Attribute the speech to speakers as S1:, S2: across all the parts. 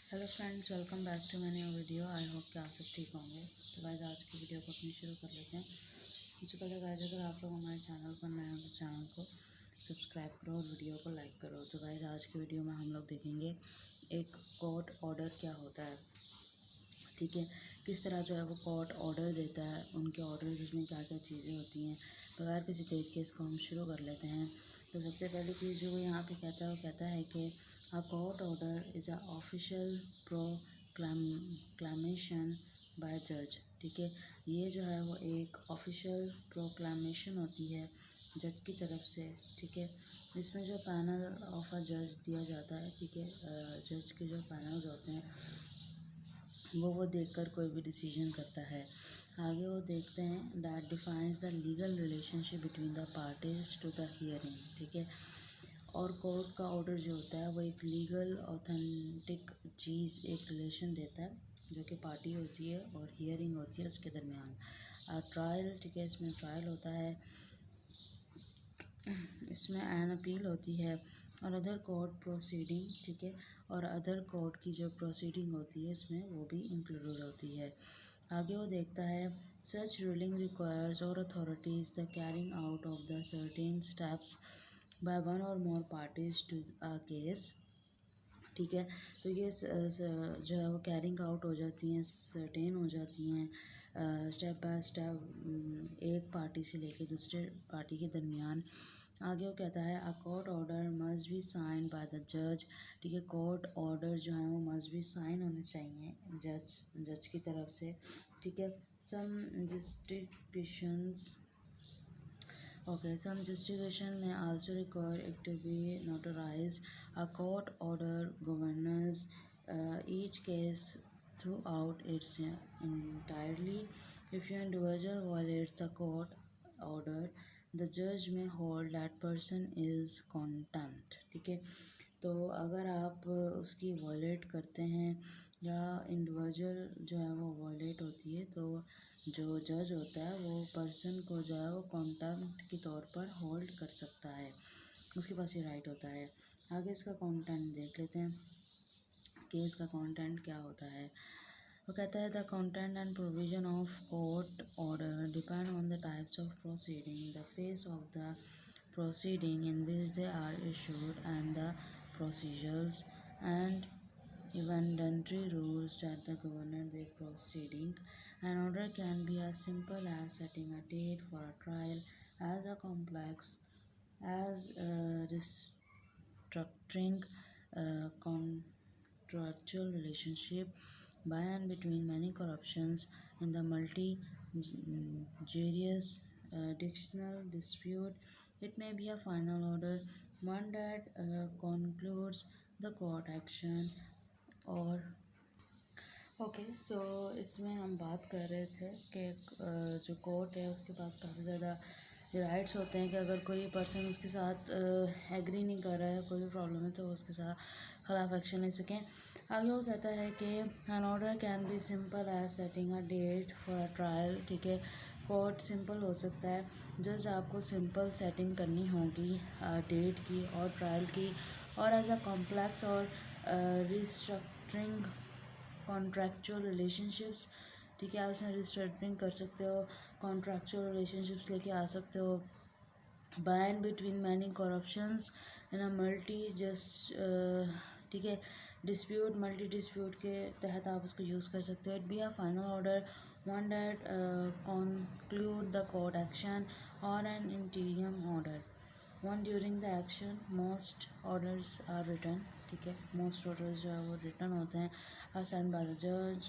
S1: Hello friends, welcome back to my new video. I hope कि आप सब ठीक होंगे। तो गाइस, आज की वीडियो को अपनी शुरू कर लेते हैं। सबसे पहले गाइस, अगर आप लोग हमारे चैनल पर नए हो तो चैनल को सब्सक्राइब करो और वीडियो को लाइक करो। तो गाइस, आज की वीडियो में हम लोग देखेंगे एक कोर्ट ऑर्डर क्या होता है, ठीक है। किस तरह जो है वो कोर्ट ऑर्डर देता है, उनके ऑर्डर में क्या क्या चीज़ें होती हैं। बगैर किसी देर के इसको हम शुरू कर लेते हैं। तो सबसे पहली चीज़ जो वो यहाँ पे कहता है, वो कहता है कि a court order is a official proclamation by जज, ठीक है। ये जो है वो एक ऑफिशियल प्रोक्लामेशन होती है जज की तरफ से, ठीक है। इसमें जो पैनल ऑफ अ जज दिया जाता है, ठीक है। जज के जो पैनल्स होते हैं वो देखकर कोई भी डिसीजन करता है। आगे वो देखते हैं that defines the legal relationship between the parties to the hearing, ठीक है। और कोर्ट का ऑर्डर जो होता है वो एक लीगल ऑथेंटिक चीज़, एक रिलेशन देता है जो कि पार्टी होती है और हियरिंग होती है उसके दरमियान। ट्रायल, ठीक है, इसमें ट्रायल होता है, इसमें एन अपील होती है और अदर कोर्ट प्रोसीडिंग, ठीक है। और अदर कोर्ट की जो प्रोसीडिंग होती है इसमें वो भी इंक्लूडेड होती है। आगे वो देखता है सच रूलिंग रिक्वायर्स और authorities the carrying out of the certain steps by one और मोर पार्टीज टू अ केस, ठीक है। तो ये जो है वो कैरिंग आउट हो जाती हैं, सर्टेन हो जाती हैं स्टेप बाय स्टेप, एक पार्टी से लेके दूसरे पार्टी के दरमियान। आगे वो कहता है a court order must be sign by the जज, ठीक है। कोर्ट ऑर्डर जो है वो मस्ट बी साइन होने चाहिए जज की तरफ से, ठीक है। सम justifications, okay, some justification may also require it to be notarized. A court order governs each case throughout its entirely. If an individual violates the court order, the judge may hold that person is contempt, ठीक है। तो अगर आप उसकी wallet करते हैं या individual जो है वो वॉलेट होती है, तो जो जज होता है वो पर्सन को जो है वो कॉन्टेम्प्ट के तौर पर होल्ड कर सकता है, उसके पास ये राइट होता है। आगे इसका कंटेंट देख लेते हैं कि इसका कंटेंट क्या होता है। वो कहता है the content and provision of court order depend on the types of proceeding, the face of the proceeding in which they are issued, and the procedures and evidentiary rules that the govern the proceeding. An order can be as simple as setting a date for a trial, as a complex as restructuring a contractual relationship by and between many corruptions in the multi-jurisdictional dispute. It may be a final order, one that concludes the court action और okay so इसमें हम बात कर रहे थे कि जो court है उसके पास काफ़ी ज़्यादा राइट्स होते हैं कि अगर कोई पर्सन उसके साथ एग्री नहीं कर रहा है, कोई भी प्रॉब्लम है, तो उसके साथ ख़िलाफ़ एक्शन ले सकें। आगे वो कहता है कि an order can be simple as setting a date for a trial, ठीक है। कोर्ट सिंपल हो सकता है, जज आपको सिंपल सेटिंग करनी होगी डेट की और ट्रायल की, और एज अ कॉम्प्लेक्स और रिस्ट्रक्चरिंग कॉन्ट्रैक्चुअल रिलेशनशिप्स, ठीक है। आप इसमें रिस्ट्रक्चरिंग कर सकते हो, कॉन्ट्रैक्चुअल रिलेशनशिप्स लेके आ सकते हो, by and between many corruptions in a multi just, ठीक है, डिस्प्यूट, मल्टी डिस्प्यूट के तहत आप उसको यूज़ कर सकते हो। It be a final order, one that conclude the court action, or an interim order, one during the action. Most orders are written, ठीक है। मोस्ट ऑर्डर्स जो है वो रिटर्न होते हैं, assigned by the judge.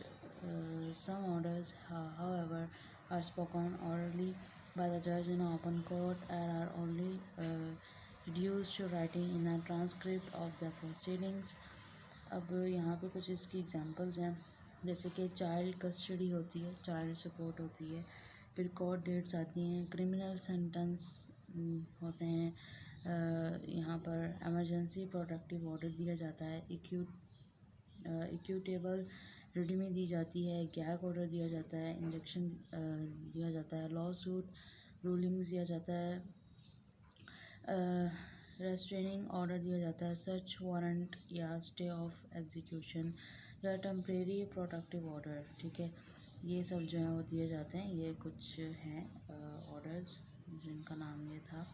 S1: Some orders however are spoken orally by the judge in open court and are only reduced to writing in a transcript of the proceedings. अब यहाँ पे कुछ इसकी एग्जांपल्स हैं, जैसे कि चाइल्ड कस्टडी होती है, चाइल्ड सपोर्ट होती है, फिर कोर्ट डेट्स आती हैं, क्रिमिनल सेंटेंस होते हैं, यहाँ पर एमरजेंसी प्रोटेक्टिव ऑर्डर दिया जाता है, इक्यूटेबल रिडीमी दी जाती है, गैग ऑर्डर दिया जाता है, इंजेक्शन दिया जाता है, लॉ सूट रूलिंग्स दिया जाता है, रेस्ट्रेनिंग ऑर्डर दिया जाता है, सर्च वारंट या स्टे ऑफ एग्जीक्यूशन या टेम्परेरी प्रोटेक्टिव ऑर्डर। ठीक है, ये सब जो है वो दिए जाते हैं। ये कुछ हैं ऑर्डर्स जिनका नाम ये था।